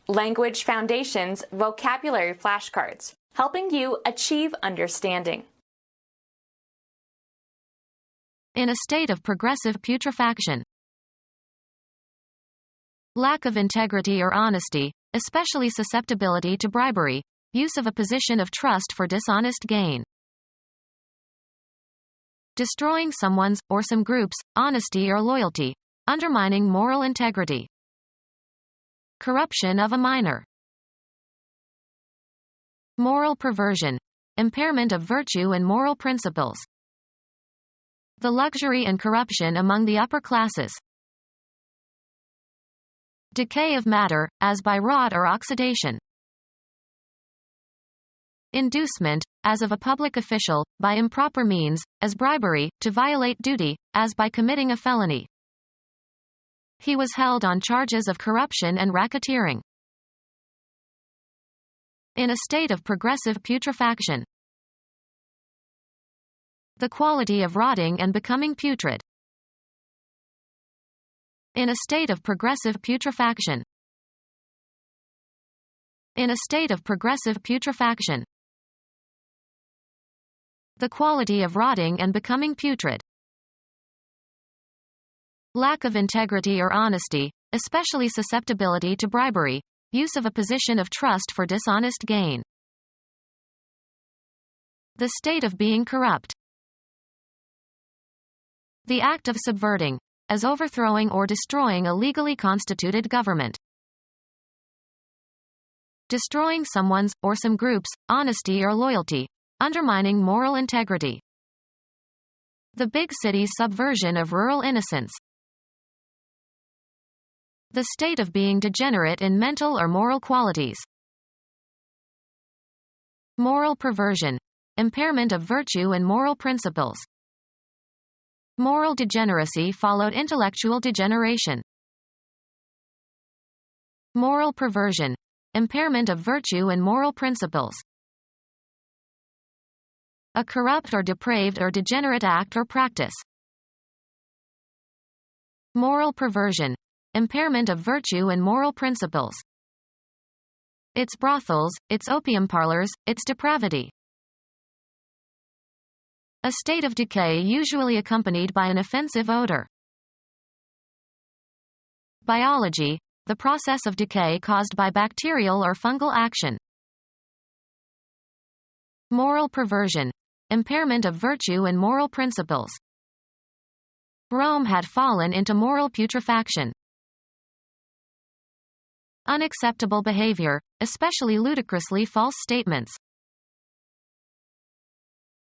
Language Foundations Vocabulary Flashcards, helping you achieve understanding. In a state of progressive putrefaction. Lack of integrity or honesty, especially susceptibility to bribery, use of a position of trust for dishonest gain. Destroying someone's, or some group's, honesty or loyalty, undermining moral integrity. Corruption of a minor. Moral perversion, impairment of virtue and moral principles. The luxury and corruption among the upper classes. Decay of matter, as by rot or oxidation. Inducement, as of a public official, by improper means, as bribery, to violate duty, as by committing a felony. He was held on charges of corruption and racketeering. In a state of progressive putrefaction. The quality of rotting and becoming putrid. In a state of progressive putrefaction. In a state of progressive putrefaction. The quality of rotting and becoming putrid. Lack of integrity or honesty, especially susceptibility to bribery, use of a position of trust for dishonest gain. The state of being corrupt. The act of subverting, as overthrowing or destroying a legally constituted government. Destroying someone's, or some group's, honesty or loyalty, undermining moral integrity. The big city's subversion of rural innocence. The state of being degenerate in mental or moral qualities. Moral perversion, impairment of virtue and moral principles. Moral degeneracy followed intellectual degeneration. Moral perversion, impairment of virtue and moral principles. A corrupt or depraved or degenerate act or practice. Moral perversion, impairment of virtue and moral principles. Its brothels, its opium parlors, its depravity. A state of decay usually accompanied by an offensive odor. Biology, the process of decay caused by bacterial or fungal action. Moral perversion, impairment of virtue and moral principles. Rome had fallen into moral putrefaction. Unacceptable behavior, especially ludicrously false statements.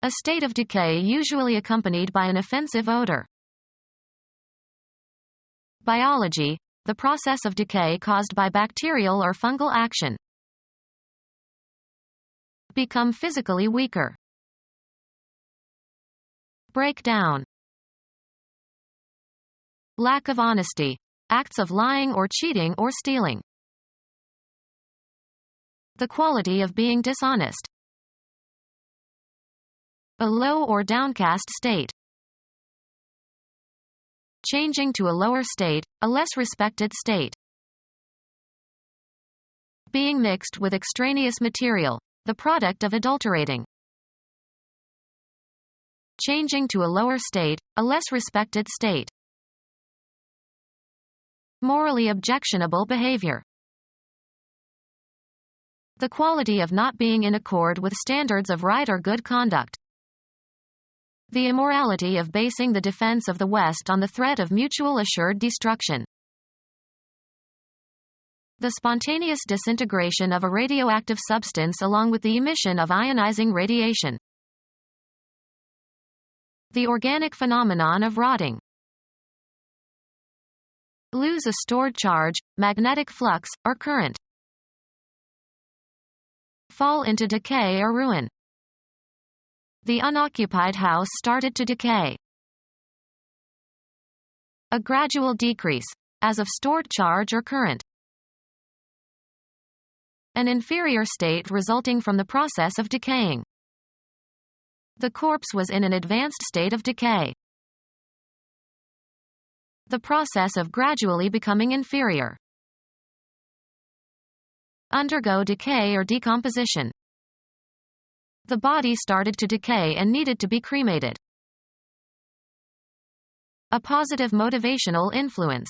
A state of decay usually accompanied by an offensive odor. Biology, the process of decay caused by bacterial or fungal action. Become physically weaker. Break down. Lack of honesty, acts of lying or cheating or stealing. The quality of being dishonest. A low or downcast state. Changing to a lower state, a less respected state. Being mixed with extraneous material, the product of adulterating. Changing to a lower state, a less respected state. Morally objectionable behavior. The quality of not being in accord with standards of right or good conduct. The immorality of basing the defense of the West on the threat of mutual assured destruction. The spontaneous disintegration of a radioactive substance along with the emission of ionizing radiation. The organic phenomenon of rotting. Lose a stored charge, magnetic flux, or current. Fall into decay or ruin. The unoccupied house started to decay. A gradual decrease, as of stored charge or current. An inferior state resulting from the process of decaying. The corpse was in an advanced state of decay. The process of gradually becoming inferior. undergo decay or decomposition. The body started to decay and needed to be cremated. A positive motivational influence.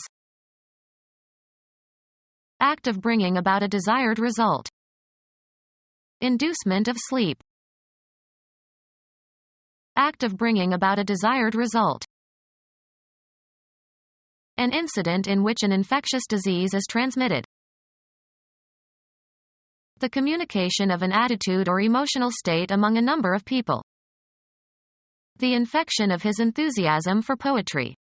Act of bringing about a desired result. Inducement of sleep. Act of bringing about a desired result. An incident in which an infectious disease is transmitted. The communication of an attitude or emotional state among a number of people. The infection of his enthusiasm for poetry.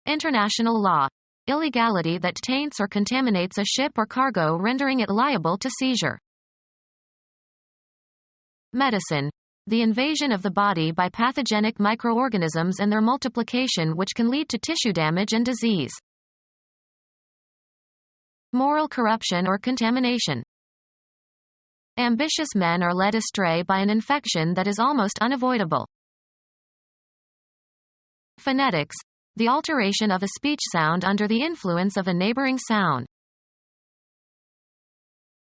International law. Illegality that taints or contaminates a ship or cargo, rendering it liable to seizure. Medicine. The invasion of the body by pathogenic microorganisms and their multiplication, which can lead to tissue damage and disease. Moral corruption or contamination. Ambitious men are led astray by an infection that is almost unavoidable. Phonetics. The alteration of a speech sound under the influence of a neighboring sound.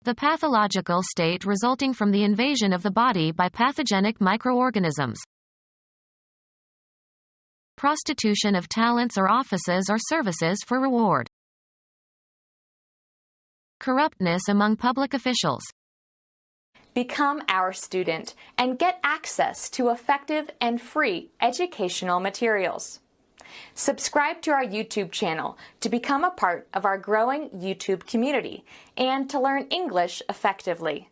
The pathological state resulting from the invasion of the body by pathogenic microorganisms. Prostitution of talents or offices or services for reward. Corruptness among public officials. Become our student and get access to effective and free educational materials. Subscribe to our YouTube channel to become a part of our growing YouTube community and to learn English effectively.